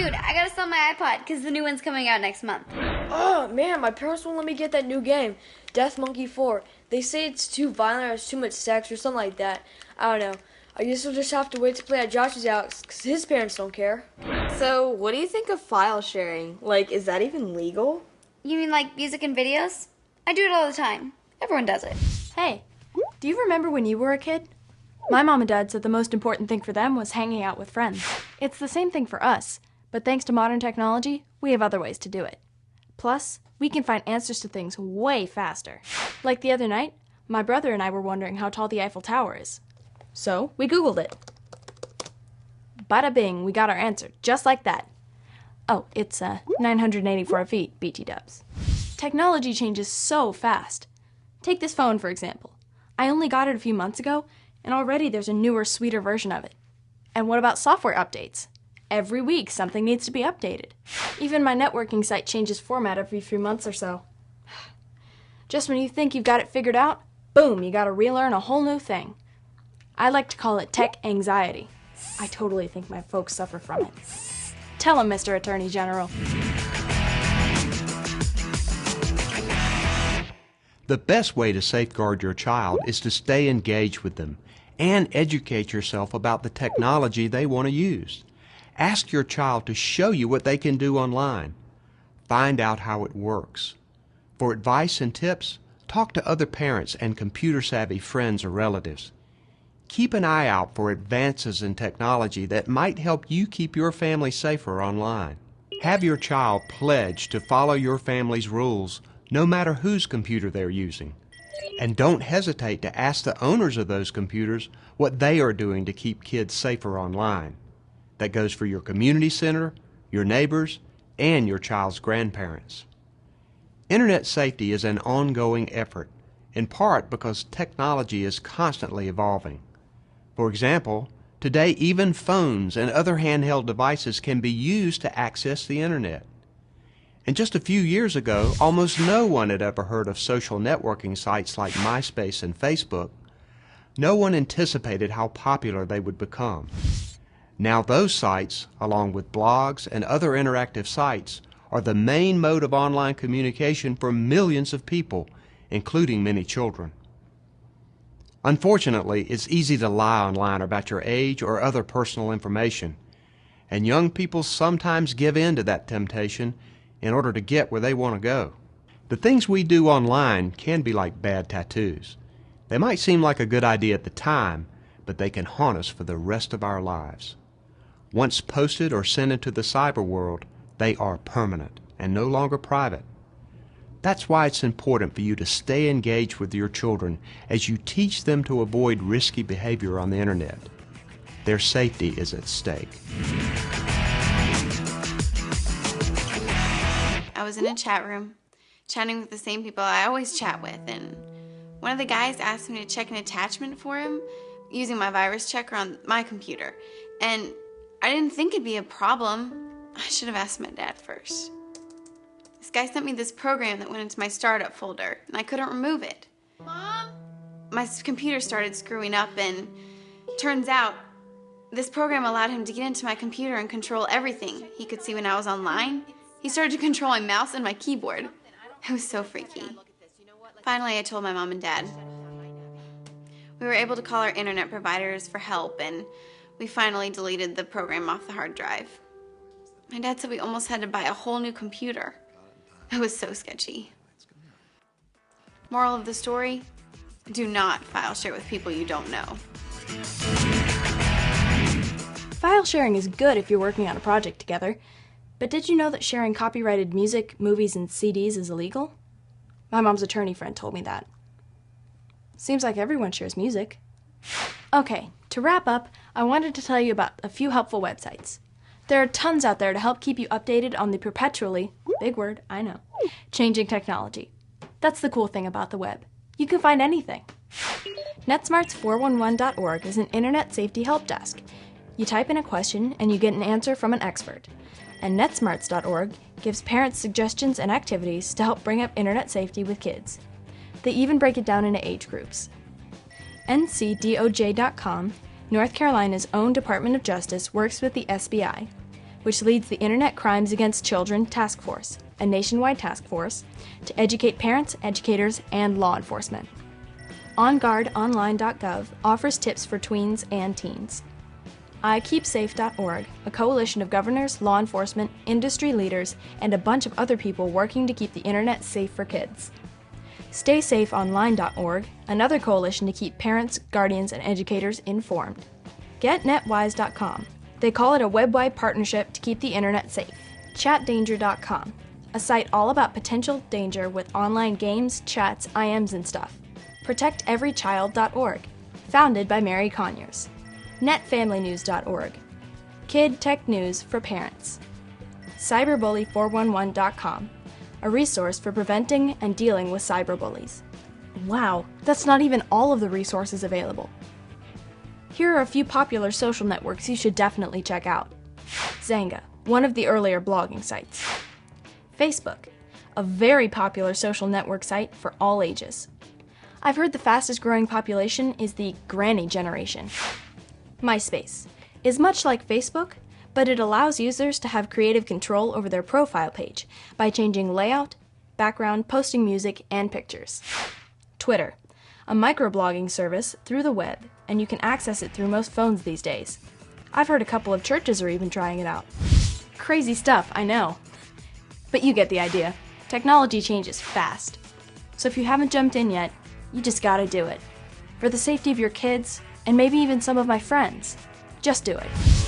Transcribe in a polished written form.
Dude, I gotta sell my iPod because the new one's coming out next month. Oh, man, my parents won't let me get that new game, Death Monkey 4. They say it's too violent or has too much sex or something like that. I don't know. I guess we'll just have to wait to play at Josh's house because his parents don't care. So, what do you think of file sharing? Like, is that even legal? You mean like music and videos? I do it all the time. Everyone does it. Hey, do you remember when you were a kid? My mom and dad said the most important thing for them was hanging out with friends. It's the same thing for us, but thanks to modern technology, we have other ways to do it. Plus, we can find answers to things way faster. Like the other night, my brother and I were wondering how tall the Eiffel Tower is. So, we Googled it. Bada bing, we got our answer, just like that. Oh, it's 984 feet, BT dubs. Technology changes so fast. Take this phone, for example. I only got it a few months ago, and already there's a newer, sweeter version of it. And what about software updates? Every week, something needs to be updated. Even my networking site changes format every few months or so. Just when you think you've got it figured out, boom, you gotta relearn a whole new thing. I like to call it tech anxiety. I totally think my folks suffer from it. Tell him, Mr. Attorney General. The best way to safeguard your child is to stay engaged with them and educate yourself about the technology they want to use. Ask your child to show you what they can do online. Find out how it works. For advice and tips, talk to other parents and computer-savvy friends or relatives. Keep an eye out for advances in technology that might help you keep your family safer online. Have your child pledge to follow your family's rules no matter whose computer they're using. And don't hesitate to ask the owners of those computers what they are doing to keep kids safer online. That goes for your community center, your neighbors, and your child's grandparents. Internet safety is an ongoing effort, in part because technology is constantly evolving. For example, today even phones and other handheld devices can be used to access the Internet. And just a few years ago, almost no one had ever heard of social networking sites like MySpace and Facebook. No one anticipated how popular they would become. Now those sites, along with blogs and other interactive sites, are the main mode of online communication for millions of people, including many children. Unfortunately, it's easy to lie online about your age or other personal information, and young people sometimes give in to that temptation in order to get where they want to go. The things we do online can be like bad tattoos. They might seem like a good idea at the time, but they can haunt us for the rest of our lives. Once posted or sent into the cyber world, they are permanent and no longer private. That's why it's important for you to stay engaged with your children as you teach them to avoid risky behavior on the Internet. Their safety is at stake. I was in a chat room, chatting with the same people I always chat with, and one of the guys asked me to check an attachment for him using my virus checker on my computer, and I didn't think it'd be a problem. I should have asked my dad first. This guy sent me this program that went into my startup folder, and I couldn't remove it. Mom? My computer started screwing up, and turns out this program allowed him to get into my computer and control everything. He could see when I was online. He started to control my mouse and my keyboard. It was so freaky. Finally, I told my mom and dad. We were able to call our internet providers for help, and we finally deleted the program off the hard drive. My dad said we almost had to buy a whole new computer. It was so sketchy. Moral of the story, do not file share with people you don't know. File sharing is good if you're working on a project together, but did you know that sharing copyrighted music, movies, and CDs is illegal? My mom's attorney friend told me that. Seems like everyone shares music. Okay, to wrap up, I wanted to tell you about a few helpful websites. There are tons out there to help keep you updated on the perpetually, big word, I know, changing technology. That's the cool thing about the web. You can find anything. NetSmarts411.org is an internet safety help desk. You type in a question and you get an answer from an expert. And NetSmarts.org gives parents suggestions and activities to help bring up internet safety with kids. They even break it down into age groups. NCDOJ.com, North Carolina's own Department of Justice, works with the SBI. which leads the Internet Crimes Against Children Task Force, a nationwide task force to educate parents, educators, and law enforcement. OnGuardOnline.gov offers tips for tweens and teens. iKeepSafe.org, a coalition of governors, law enforcement, industry leaders, and a bunch of other people working to keep the internet safe for kids. StaySafeOnline.org, another coalition to keep parents, guardians, and educators informed. GetNetWise.com. They call it a web-wide partnership to keep the internet safe. ChatDanger.com, a site all about potential danger with online games, chats, IMs, and stuff. ProtectEveryChild.org, founded by Mary Conyers. NetFamilyNews.org, Kid Tech News for parents. Cyberbully411.com, a resource for preventing and dealing with cyberbullies. Wow, that's not even all of the resources available. Here are a few popular social networks you should definitely check out. Xanga, one of the earlier blogging sites. Facebook, a very popular social network site for all ages. I've heard the fastest growing population is the granny generation. MySpace is much like Facebook, but it allows users to have creative control over their profile page by changing layout, background, posting music, and pictures. Twitter, a microblogging service through the web, and you can access it through most phones these days. I've heard a couple of churches are even trying it out. Crazy stuff, I know. But you get the idea. Technology changes fast. So if you haven't jumped in yet, you just gotta do it. For the safety of your kids, and maybe even some of my friends. Just do it.